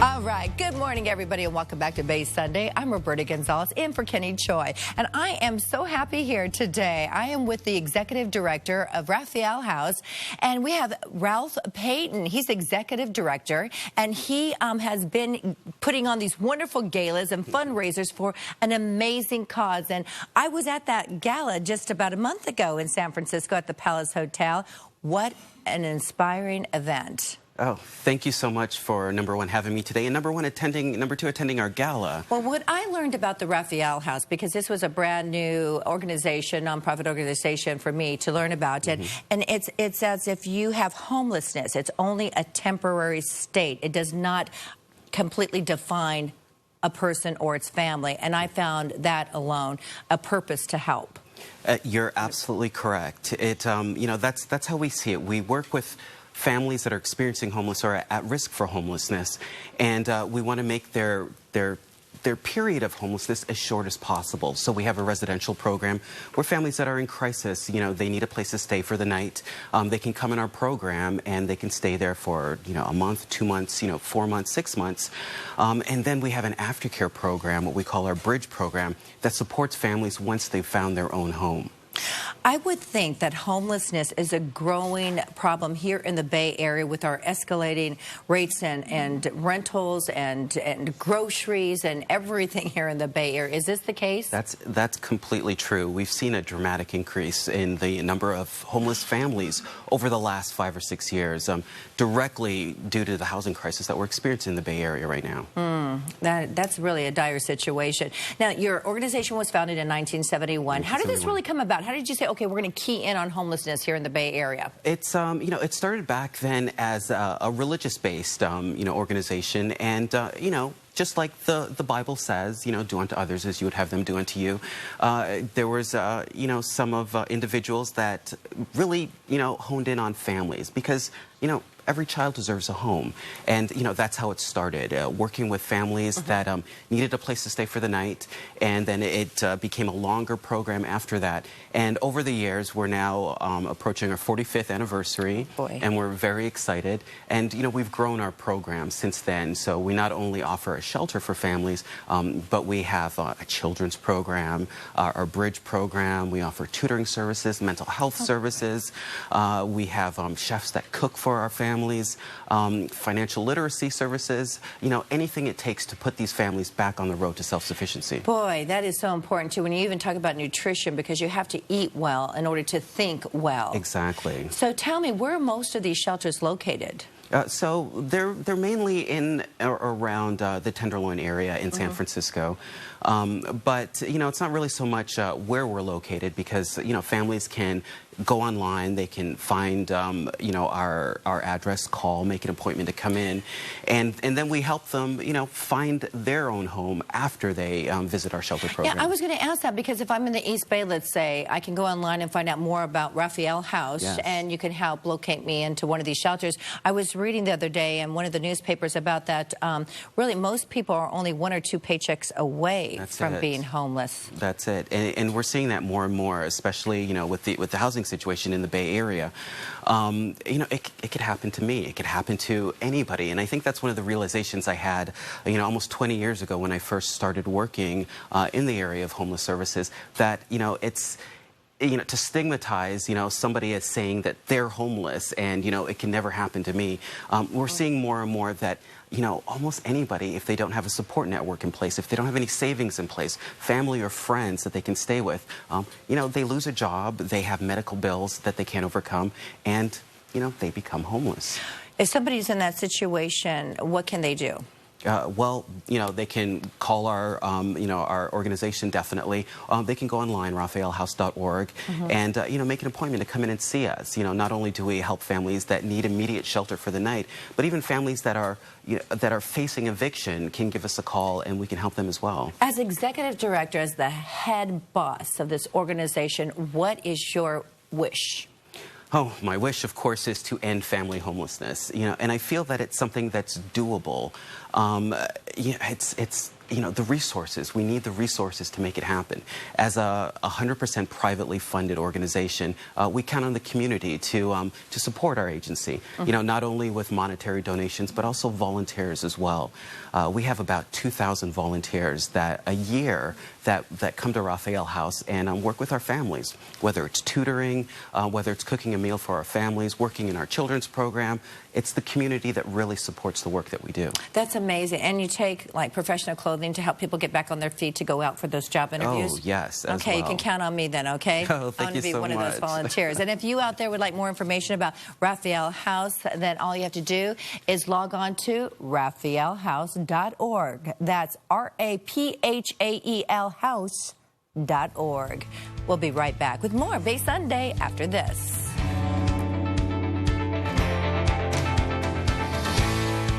All right. Good morning, everybody, and welcome back to Bay Sunday. I'm Roberta Gonzalez, in for Kenny Choi, and I am so happy here today. I am with the executive director of Raphael House, and we have Ralph Payton. He's executive director, and he has been putting on these wonderful galas and fundraisers for an amazing cause. And I was at that gala just about a month ago in San Francisco at the Palace Hotel. What an inspiring event. Oh, thank you so much for, number one, having me today, and number two, attending our gala. Well, what I learned about the Raphael House, because this was a brand new organization, nonprofit organization for me to learn about it, and it's as if you have homelessness. It's only a temporary state. It does not completely define a person or its family, and I found that alone a purpose to help. You're absolutely correct. That's how we see it. We work with families that are experiencing homeless or at risk for homelessness, and we want to make their period of homelessness as short as possible. So we have a residential program where families that are in crisis, they need a place to stay for the night. They can come in our program and they can stay there for, a month, 2 months, 4 months, 6 months. And then we have an aftercare program, what we call our Bridge program, that supports families once they've found their own home. I would think that homelessness is a growing problem here in the Bay Area with our escalating rates and rentals and groceries and everything here in the Bay Area. Is this the case? That's completely true. We've seen a dramatic increase in the number of homeless families over the last 5 or 6 years, directly due to the housing crisis that we're experiencing in the Bay Area right now. That's really a dire situation. Now, your organization was founded in 1971. How did this really come about? How did you say, okay, we're going to key in on homelessness here in the Bay Area? It's, it started back then as a religious-based, organization, and, just like the Bible says, do unto others as you would have them do unto you. There was, some of individuals that really, honed in on families because, every child deserves a home. And, that's how it started, working with families that needed a place to stay for the night. And then it became a longer program after that. And over the years, we're now approaching our 45th anniversary. And we're very excited. And, we've grown our program since then. So we not only offer a shelter for families, but we have a children's program, our Bridge program. We offer tutoring services, mental health services. We have chefs that cook for our families, financial literacy services, anything it takes to put these families back on the road to self-sufficiency. Boy, that is so important, too, when you even talk about nutrition, because you have to eat well in order to think well. Exactly. So tell me, where are most of these shelters located? So they're mainly in or around the Tenderloin area in San Francisco. But, it's not really so much where we're located because, families can go online, they can find, our address, call, make an appointment to come in, and then we help them, find their own home after they visit our shelter program. Yeah, I was going to ask that because if I'm in the East Bay, let's say, I can go online and find out more about Raphael House, and you can help locate me into one of these shelters. I was reading the other day in one of the newspapers about that really most people are only 1 or 2 paychecks away from being homeless. That's it. And we're seeing that more and more, especially, with the housing situation in the Bay Area. It could happen to me. It could happen to anybody. And I think that's one of the realizations I had, almost 20 years ago when I first started working in the area of homeless services, that, it's to stigmatize, somebody as saying that they're homeless and, it can never happen to me. We're seeing more and more that, almost anybody, if they don't have a support network in place, if they don't have any savings in place, family or friends that they can stay with, they lose a job, they have medical bills that they can't overcome, and, they become homeless. If somebody's in that situation, what can they do? Well, they can call our, our organization, definitely. They can go online, raphaelhouse.org, and, make an appointment to come in and see us. Not only do we help families that need immediate shelter for the night, but even families that are, that are facing eviction can give us a call, and we can help them as well. As executive director, as the head boss of this organization, what is your wish? Oh, my wish, of course, is to end family homelessness, and I feel that it's something that's doable. It's the resources. We need the resources to make it happen. As a 100% privately funded organization, we count on the community to support our agency. Not only with monetary donations, but also volunteers as well. We have about 2,000 volunteers that a year that come to Raphael House and work with our families, whether it's tutoring, whether it's cooking a meal for our families, working in our children's program. It's the community that really supports the work that we do. That's amazing. And you take like professional clothing to help people get back on their feet to go out for those job interviews? Oh, yes, as okay, well. You can count on me then, okay? Oh, thank I want to be so one much. of those volunteers. And if you out there would like more information about Raphael House, then all you have to do is log on to raphaelhouse.org. That's RAPHAEL house.org. We'll be right back with more Bay Sunday after this.